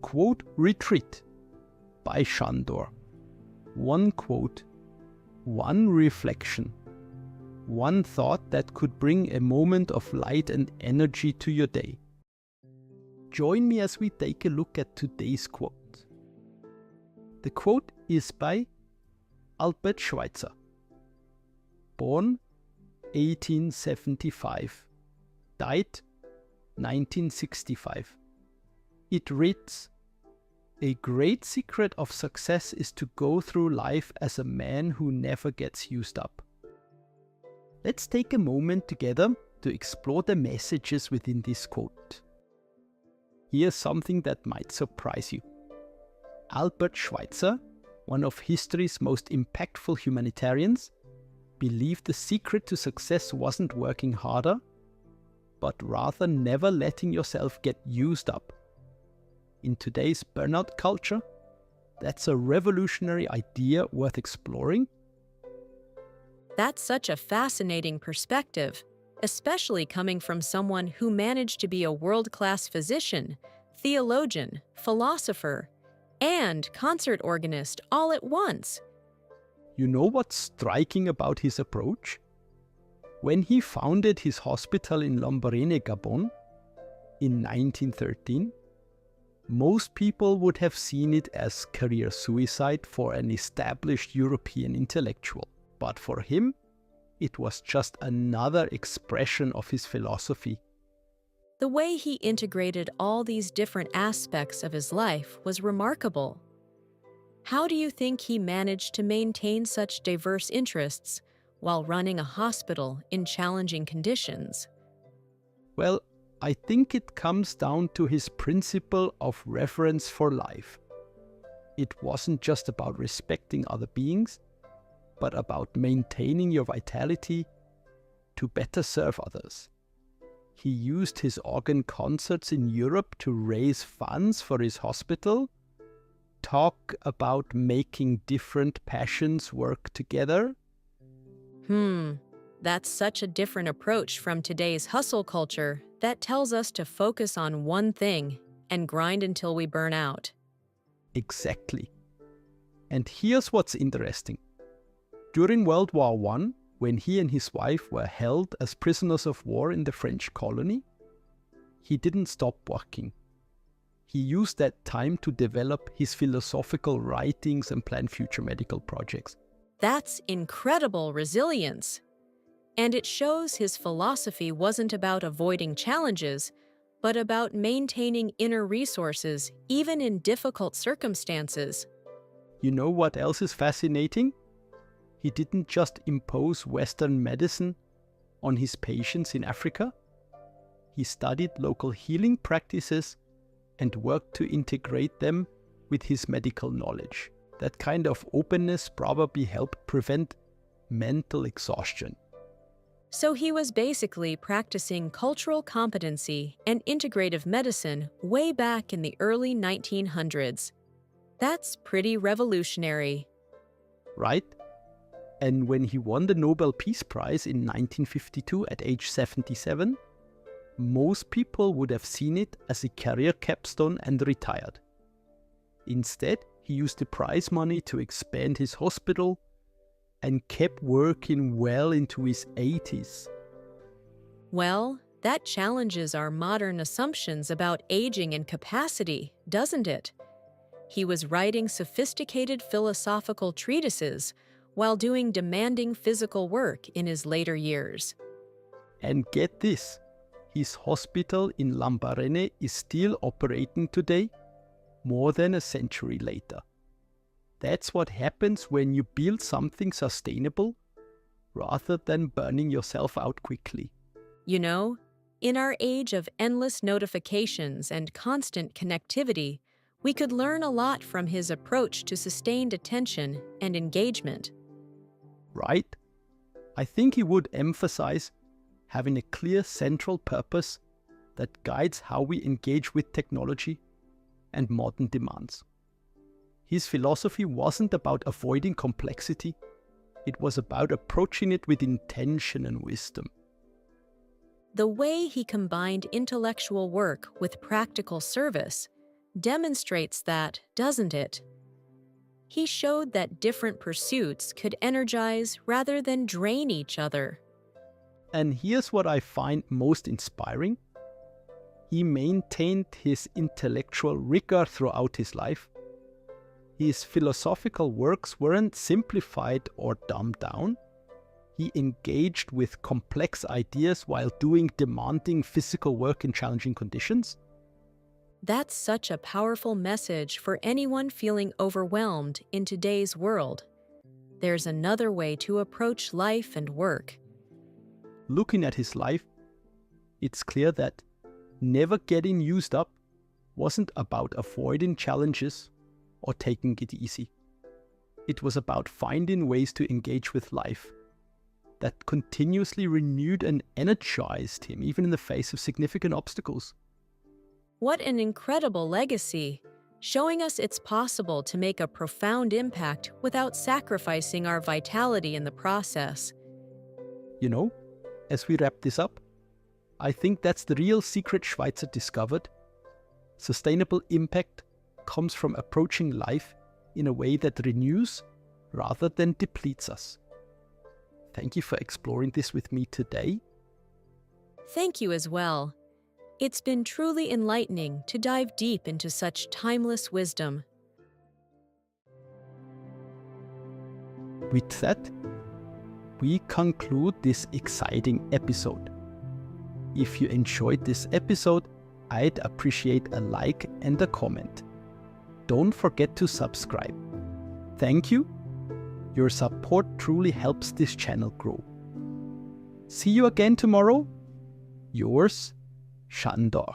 Quote Retreat by Sandor. One quote, one reflection, one thought that could bring a moment of light and energy to your day. Join me as we take a look at today's quote. The quote is by Albert Schweitzer, born 1875, died 1965. It reads, "A great secret of success is to go through life as a man who never gets used up." Let's take a moment together to explore the messages within this quote. Here's something that might surprise you. Albert Schweitzer, one of history's most impactful humanitarians, believed the secret to success wasn't working harder, but rather never letting yourself get used up. In today's burnout culture, that's a revolutionary idea worth exploring. That's such a fascinating perspective, especially coming from someone who managed to be a world-class physician, theologian, philosopher, and concert organist all at once. You know what's striking about his approach? When he founded his hospital in Lambaréné, Gabon, in 1913, most people would have seen it as career suicide for an established European intellectual. But for him, it was just another expression of his philosophy. The way he integrated all these different aspects of his life was remarkable. How do you think he managed to maintain such diverse interests while running a hospital in challenging conditions? Well, I think it comes down to his principle of reverence for life. It wasn't just about respecting other beings, but about maintaining your vitality to better serve others. He used his organ concerts in Europe to raise funds for his hospital, talk about making different passions work together. That's such a different approach from today's hustle culture that tells us to focus on one thing and grind until we burn out. Exactly. And here's what's interesting. During World War I, when he and his wife were held as prisoners of war in the French colony, he didn't stop working. He used that time to develop his philosophical writings and plan future medical projects. That's incredible resilience. And it shows his philosophy wasn't about avoiding challenges, but about maintaining inner resources even in difficult circumstances. You know what else is fascinating? He didn't just impose Western medicine on his patients in Africa. He studied local healing practices and worked to integrate them with his medical knowledge. That kind of openness probably helped prevent mental exhaustion. So he was basically practicing cultural competency and integrative medicine way back in the early 1900s. That's pretty revolutionary. Right? And when he won the Nobel Peace Prize in 1952 at age 77, most people would have seen it as a career capstone and retired. Instead, he used the prize money to expand his hospital and kept working well into his 80s. Well, that challenges our modern assumptions about aging and capacity, doesn't it? He was writing sophisticated philosophical treatises while doing demanding physical work in his later years. And get this, his hospital in Lambaréné is still operating today, more than a century later. That's what happens when you build something sustainable rather than burning yourself out quickly. You know, in our age of endless notifications and constant connectivity, we could learn a lot from his approach to sustained attention and engagement. Right? I think he would emphasize having a clear central purpose that guides how we engage with technology and modern demands. His philosophy wasn't about avoiding complexity, it was about approaching it with intention and wisdom. The way he combined intellectual work with practical service, demonstrates that, doesn't it? He showed that different pursuits could energize rather than drain each other. And here's what I find most inspiring. He maintained his intellectual rigor throughout his life. His philosophical works weren't simplified or dumbed down. He engaged with complex ideas while doing demanding physical work in challenging conditions. That's such a powerful message for anyone feeling overwhelmed in today's world. There's another way to approach life and work. Looking at his life, it's clear that never getting used up wasn't about avoiding challenges or taking it easy. It was about finding ways to engage with life that continuously renewed and energized him, even in the face of significant obstacles. What an incredible legacy, showing us it's possible to make a profound impact without sacrificing our vitality in the process. You know, as we wrap this up, I think that's the real secret Schweitzer discovered. Sustainable impact comes from approaching life in a way that renews rather than depletes us. Thank you for exploring this with me today. Thank you as well. It's been truly enlightening to dive deep into such timeless wisdom. With that, we conclude this exciting episode. If you enjoyed this episode, I'd appreciate a like and a comment. Don't forget to subscribe. Thank you. Your support truly helps this channel grow. See you again tomorrow. Yours, Sandor.